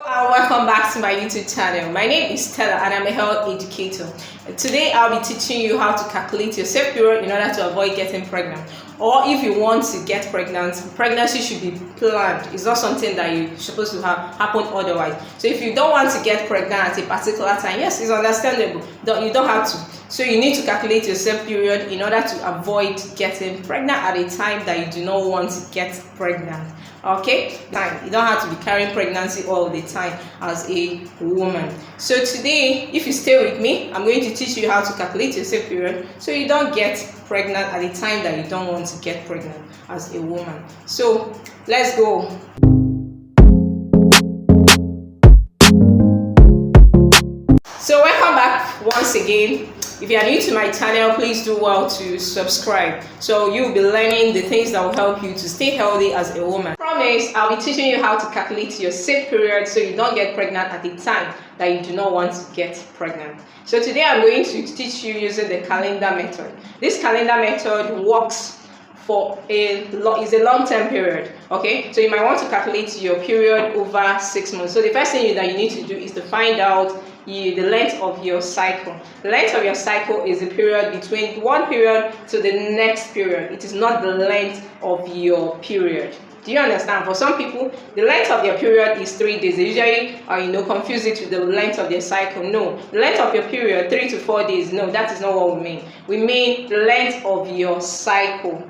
Welcome back to my YouTube channel. My name is Stella and I'm a health educator. Today I'll be teaching you how to calculate your safe period in order to avoid getting pregnant. Or if you want to get pregnant, pregnancy should be planned. It's not something that you're supposed to have happen otherwise. So if you don't want to get pregnant at a particular time, yes, it's understandable. You don't have to. So you need to calculate your safe period in order to avoid getting pregnant at a time that you do not want to get pregnant. Okay, time you don't have to be carrying pregnancy all the time as a woman. So today, if you stay with me, I'm going to teach you how to calculate your safe period so you don't get pregnant at the time that you don't want to get pregnant as a woman. So let's go. So welcome back once again. If you are new to my channel, please do well to subscribe so you'll be learning the things that will help you to stay healthy as a woman. I promise I'll be teaching you how to calculate your safe period so you don't get pregnant at the time that you do not want to get pregnant. So today I'm going to teach you using the calendar method. This calendar method works for is a long-term period. Okay, so you might want to calculate your period over 6 months. So the first thing that you need to do is to find out the length of your cycle. The length of your cycle is the period between one period to the next period. It is not the length of your period. Do you understand? For some people, the length of their period is 3 days. They usually confuse it with the length of their cycle. No, the length of your period 3 to 4 days. No, that is not what we mean. We mean the length of your cycle.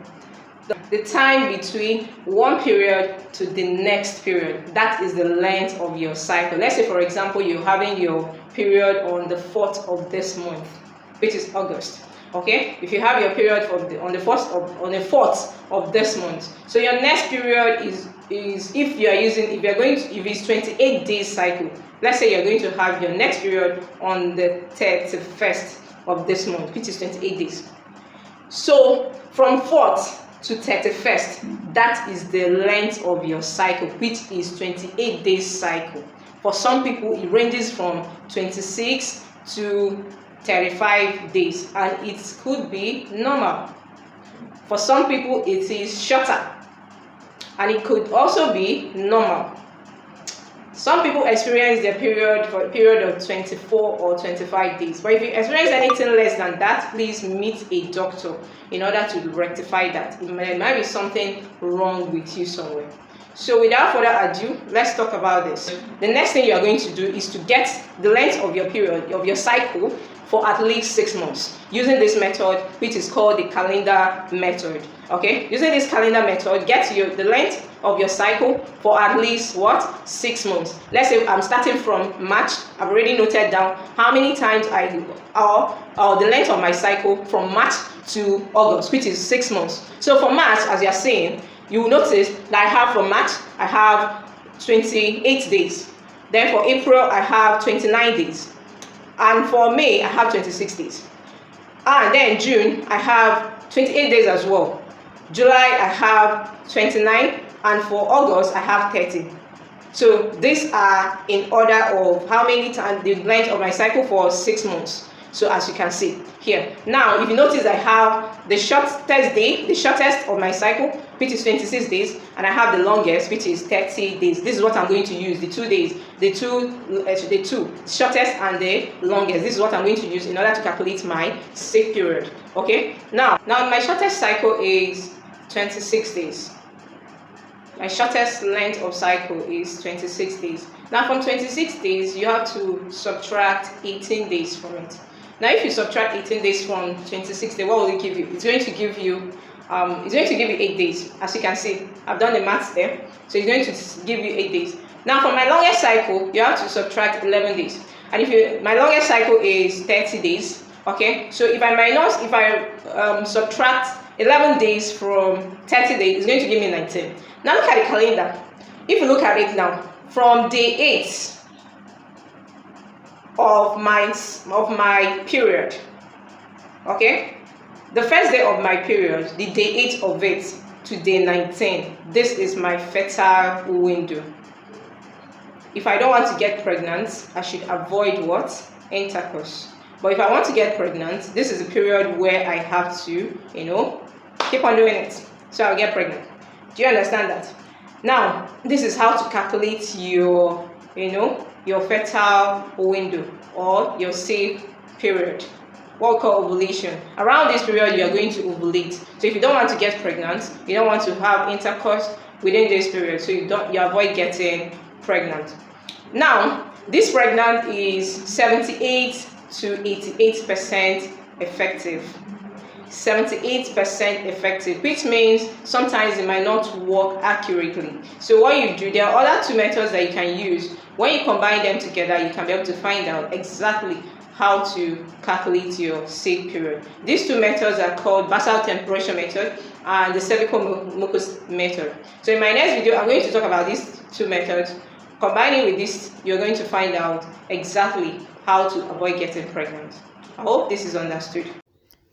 The time between one period to the next period, that is the length of your cycle. Let's say, for example, you're having your period on the 4th of this month, which is August. Okay, if you have your period on the 4th of this month, so your next period is if it's 28 days cycle. Let's say you're going to have your next period on the 31st of this month, which is 28 days. So from 4th to 31st, that is the length of your cycle, which is 28 days cycle. For some people, it ranges from 26 to 35 days, and it could be normal. For some people, it is shorter, and it could also be normal. Some people experience their period for a period of 24 or 25 days. But if you experience anything less than that, please meet a doctor in order to rectify that. There might be something wrong with you somewhere. So without further ado, let's talk about this. The next thing you are going to do is to get the length of your period, of your cycle, for at least 6 months using this method, which is called the calendar method. Okay, using this calendar method, get the length of your cycle for at least 6 months. Let's say I'm starting from March. I've already noted down how many times I do, or the length of my cycle from March to August, which is 6 months. So for March, as you're seeing, you will notice that I have for March I have 28 days. Then for April I have 29 days. And for May, I have 26 days. And then June, I have 28 days as well. July, I have 29. And for August, I have 30. So these are in order of how many times the length of my cycle for 6 months. So as you can see here. Now, if you notice, I have the shortest of my cycle, which is 26 days, and I have the longest, which is 30 days. This is what I'm going to use, the two shortest and the longest. This is what I'm going to use in order to calculate my safe period. Okay. Now my shortest cycle is 26 days. My shortest length of cycle is 26 days. Now from 26 days, you have to subtract 18 days from it. Now, if you subtract 18 days from 26 days, what will it give you? It's going to give you 8 days. As you can see, I've done the maths there. So it's going to give you 8 days. Now, for my longest cycle, you have to subtract 11 days. And my longest cycle is 30 days. Okay, so if I subtract 11 days from 30 days, it's going to give me 19. Now look at the calendar. If you look at it now, from day 8 of my period, okay, the first day of my period, the day 8 of it to day 19, this is my fertile window. If I don't want to get pregnant, I should avoid intercourse. But if I want to get pregnant, this is a period where I have to keep on doing it, so I'll get pregnant. Do you understand that? Now, this is how to calculate your your fertile window or your safe period, what we call ovulation. Around this period, you are going to ovulate. So if you don't want to get pregnant, you don't want to have intercourse within this period, so you avoid getting pregnant. Now, this pregnant is 78 to 88% effective. 78% effective, which means sometimes it might not work accurately. So what you do, there are other two methods that you can use. When you combine them together, you can be able to find out exactly how to calculate your safe period. These two methods are called basal temperature method and the cervical mucus method. So in my next video, I'm going to talk about these two methods. Combining with this, you're going to find out exactly how to avoid getting pregnant. I hope this is understood.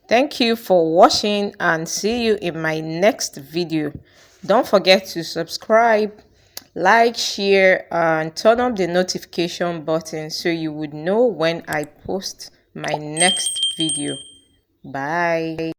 Thank you for watching and see you in my next video. Don't forget to subscribe, like, share, and turn on the notification button so you would know when I post my next video. Bye.